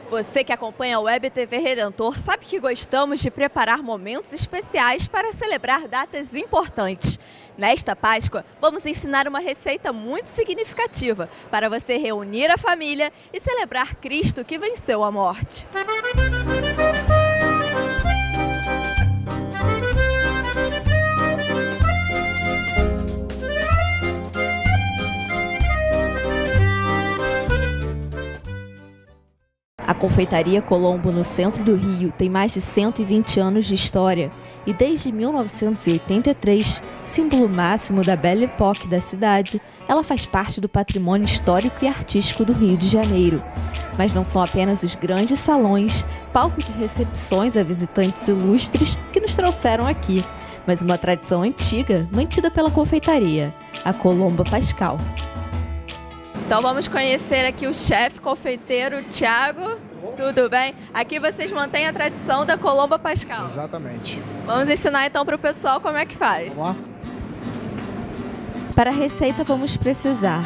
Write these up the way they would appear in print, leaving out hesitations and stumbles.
Você que acompanha a Web TV Redentor sabe que gostamos de preparar momentos especiais para celebrar datas importantes. Nesta Páscoa, vamos ensinar uma receita muito significativa para você reunir a família e celebrar Cristo que venceu a morte. A confeitaria Colombo, no centro do Rio, tem mais de 120 anos de história e desde 1983, símbolo máximo da Belle Époque da cidade, ela faz parte do patrimônio histórico e artístico do Rio de Janeiro. Mas não são apenas os grandes salões, palco de recepções a visitantes ilustres que nos trouxeram aqui, mas uma tradição antiga mantida pela confeitaria, a Colomba Pascal. Então vamos conhecer aqui o chefe confeiteiro, Thiago. Tudo bem? Aqui vocês mantêm a tradição da Colomba Pascal. Exatamente. Vamos ensinar então para o pessoal como é que faz. Vamos lá? Para a receita vamos precisar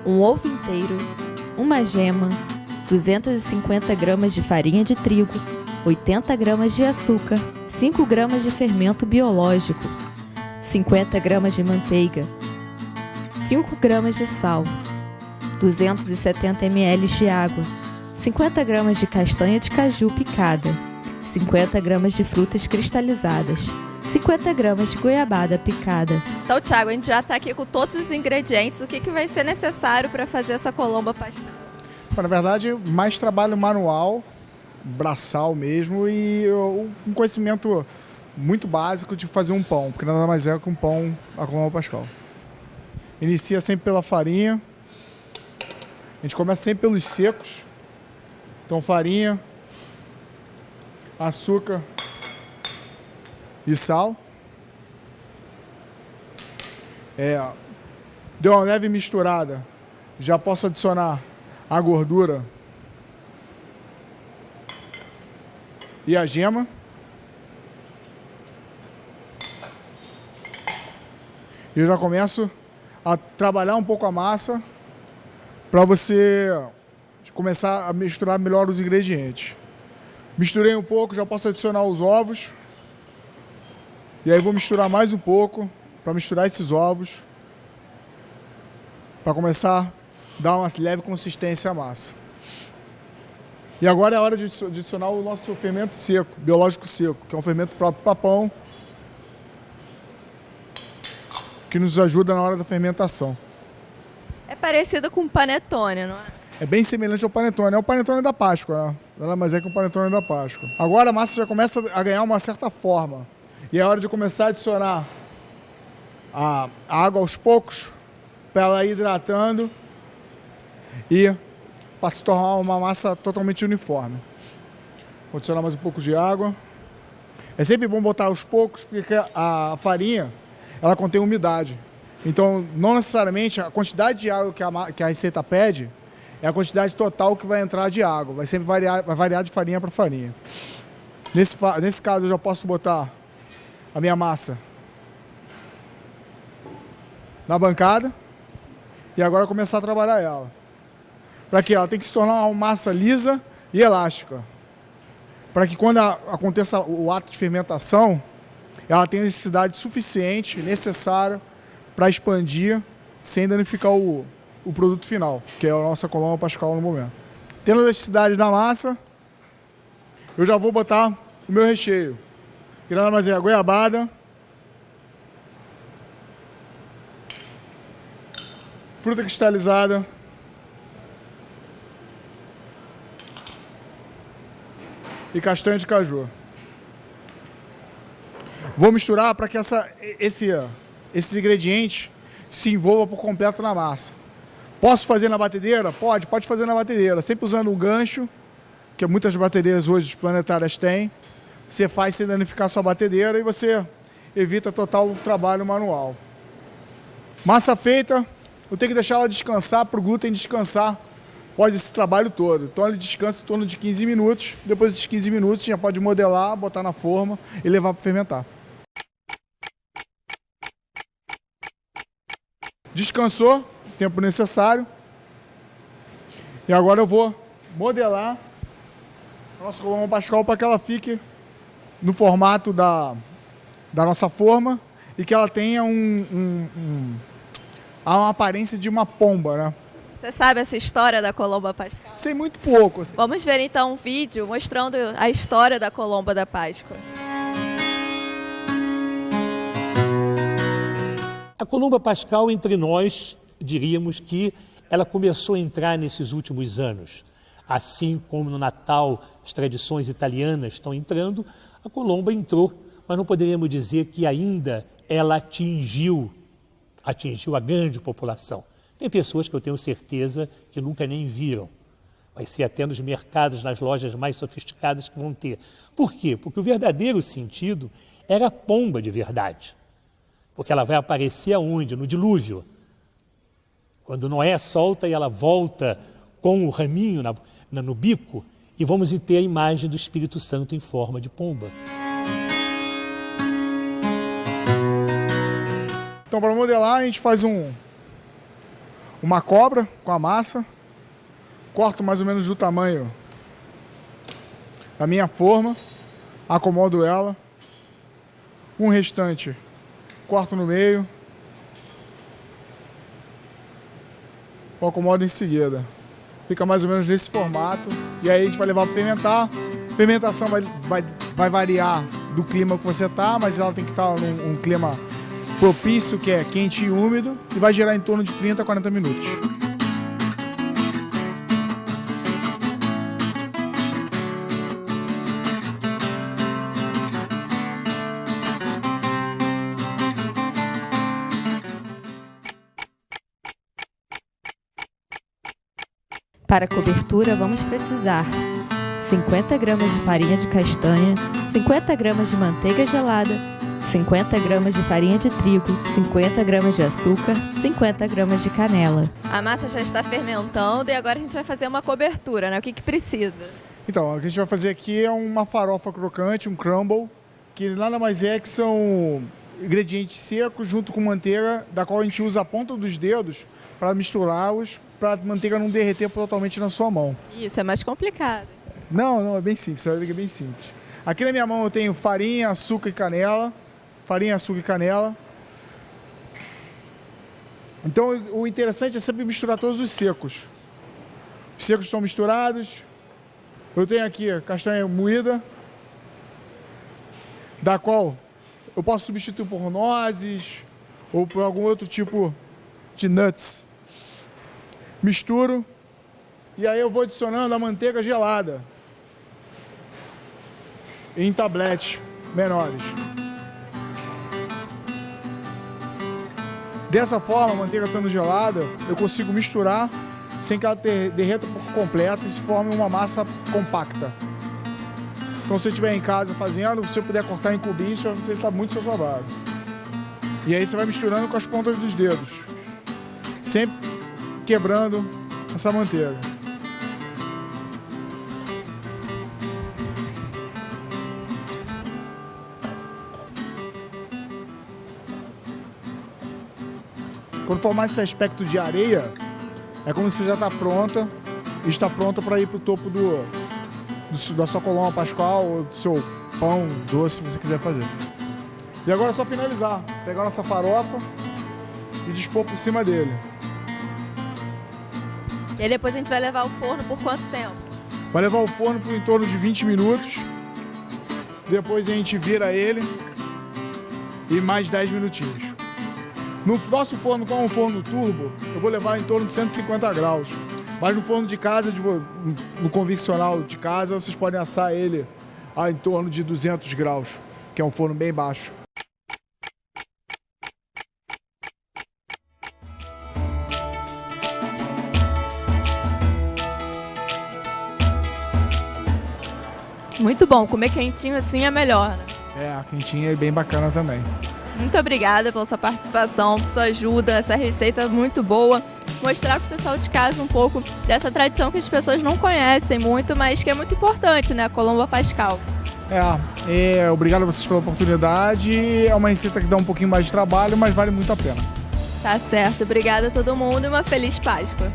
um ovo inteiro, uma gema, 250 gramas de farinha de trigo, 80 gramas de açúcar, 5 gramas de fermento biológico, 50 gramas de manteiga, 5 gramas de sal, 270 ml de água, 50 gramas de castanha de caju picada, 50 gramas de frutas cristalizadas, 50 gramas de goiabada picada. Então, Thiago, a gente já está aqui com todos os ingredientes. O que vai ser necessário para fazer essa Colomba Pascal? Na verdade, mais trabalho manual, braçal mesmo, e um conhecimento muito básico de fazer um pão, porque nada mais é que um pão a Colomba Pascal. Inicia sempre pela farinha. A gente começa sempre pelos secos. Então, farinha, açúcar e sal. Deu uma leve misturada. Já posso adicionar a gordura e a gema. E eu já começo a trabalhar um pouco a massa para você começar a misturar melhor os ingredientes. Misturei um pouco, já posso adicionar os ovos. E aí vou misturar mais um pouco para misturar esses ovos, para começar a dar uma leve consistência à massa. E agora é a hora de adicionar o nosso fermento seco, biológico seco, que é um fermento próprio para pão, que nos ajuda na hora da fermentação. É parecido com panetone, não é? É bem semelhante ao panetone. É o panetone da Páscoa, né? Nada mais é que o panetone da Páscoa. Agora a massa já começa a ganhar uma certa forma. E é hora de começar a adicionar a água aos poucos, para ela ir hidratando e para se tornar uma massa totalmente uniforme. Vou adicionar mais um pouco de água. É sempre bom botar aos poucos, porque a farinha ela contém umidade. Então, não necessariamente a quantidade de água que a receita pede é a quantidade total que vai entrar de água. Vai sempre variar de farinha para farinha. Nesse caso, eu já posso botar a minha massa na bancada e agora começar a trabalhar ela. Para que ela tem que se tornar uma massa lisa e elástica. Para que quando aconteça o ato de fermentação, ela tenha necessidade suficiente, necessária, para expandir sem danificar o produto final, que é a nossa Colomba Pascal no momento. Tendo a elasticidade da massa, eu já vou botar o meu recheio. Que nada mais é a goiabada, fruta cristalizada, e castanha de caju. Vou misturar para que esses ingredientes se envolvam por completo na massa. Posso fazer na batedeira? Pode fazer na batedeira. Sempre usando um gancho, que muitas batedeiras hoje planetárias têm. Você faz sem danificar sua batedeira e você evita total trabalho manual. Massa feita, eu tenho que deixar ela descansar para o glúten descansar após esse trabalho todo. Então ele descansa em torno de 15 minutos. Depois desses 15 minutos, já pode modelar, botar na forma e levar para fermentar. Descansou, tempo necessário. E agora eu vou modelar a nossa colomba pascal para que ela fique no formato da nossa forma e que ela tenha uma aparência de uma pomba, né? Você sabe essa história da colomba pascal? Sei muito pouco. Assim. Vamos ver então um vídeo mostrando a história da colomba da Páscoa. A colomba pascal, entre nós, diríamos que ela começou a entrar nesses últimos anos. Assim como no Natal as tradições italianas estão entrando, a colomba entrou, mas não poderíamos dizer que ainda ela atingiu a grande população. Tem pessoas que eu tenho certeza que nunca nem viram. Vai ser até nos mercados, nas lojas mais sofisticadas que vão ter. Por quê? Porque o verdadeiro sentido era a pomba de verdade. Porque ela vai aparecer aonde? No dilúvio. Quando Noé solta e ela volta com o raminho no bico, e vamos ter a imagem do Espírito Santo em forma de pomba. Então, para modelar, a gente faz uma cobra com a massa, corto mais ou menos do tamanho da minha forma, acomodo ela, o restante corto no meio, acomodo em seguida. Fica mais ou menos nesse formato e aí a gente vai levar para fermentar. A fermentação vai variar do clima que você tá, mas ela tem que estar num clima propício, que é quente e úmido, e vai gerar em torno de 30 a 40 minutos. Para a cobertura, vamos precisar 50 gramas de farinha de castanha, 50 gramas de manteiga gelada, 50 gramas de farinha de trigo, 50 gramas de açúcar, 50 gramas de canela. A massa já está fermentando e agora a gente vai fazer uma cobertura, né? O que precisa? Então, o que a gente vai fazer aqui é uma farofa crocante, um crumble, que nada mais é que são ingredientes secos junto com manteiga, da qual a gente usa a ponta dos dedos para misturá-los, para a manteiga não derreter totalmente na sua mão. Isso é mais complicado. Não, é bem simples, você vai ver que é bem simples. Aqui na minha mão eu tenho farinha, açúcar e canela. Farinha, açúcar e canela. Então o interessante é sempre misturar todos os secos. Os secos estão misturados. Eu tenho aqui a castanha moída, da qual eu posso substituir por nozes ou por algum outro tipo de nuts. Misturo e aí eu vou adicionando a manteiga gelada em tabletes menores. Dessa forma, a manteiga estando gelada, eu consigo misturar sem que ela derreta por completo e se forme uma massa compacta. Então, se você estiver em casa fazendo, se você puder cortar em cubinhos, vai facilitar muito o seu trabalho. E aí você vai misturando com as pontas dos dedos, sempre quebrando essa manteiga. Quando formar esse aspecto de areia, é como se já está pronta e está pronta para ir para o topo da sua colomba pascal ou do seu pão doce, se você quiser fazer. E agora é só finalizar. Pegar a nossa farofa e dispor por cima dele. E aí depois a gente vai levar ao forno por quanto tempo? Vai levar ao forno por em torno de 20 minutos. Depois a gente vira ele e mais 10 minutinhos. No nosso forno, como é um forno turbo, eu vou levar em torno de 150 graus. Mas no forno de casa, no convencional de casa, vocês podem assar ele em torno de 200 graus, que é um forno bem baixo. Muito bom, comer quentinho assim é melhor, né? É, a quentinha é bem bacana também. Muito obrigada pela sua participação, por sua ajuda, essa receita é muito boa. Mostrar para o pessoal de casa um pouco dessa tradição que as pessoas não conhecem muito, mas que é muito importante, né? A colomba pascal. Obrigado a vocês pela oportunidade. É uma receita que dá um pouquinho mais de trabalho, mas vale muito a pena. Tá certo, obrigada a todo mundo e uma feliz Páscoa.